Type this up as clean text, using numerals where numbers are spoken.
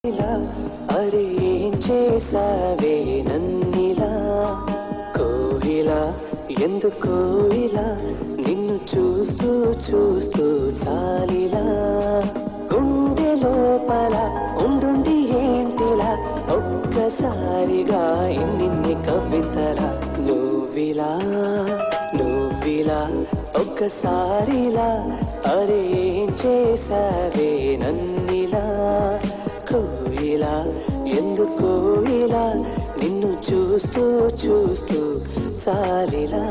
ఇలా అరే ఏం చేసావే నన్నిలా కోయిలా ఎందుకో ఇలా నిన్ను చూస్తూ చూస్తూ చాలిలా గుండె లోపల ఉండుండి ఏంటిలా ఒక్కసారిగా ఇన్నిన్ని కవితలా నువ్విలా నువ్విలా ఒక్కసారిలా అరే ఏం చేసావే నన్నిలా కోయిలా ఎందుకో ఇలా నిన్ను చూస్తూ చూస్తూ చాలిలా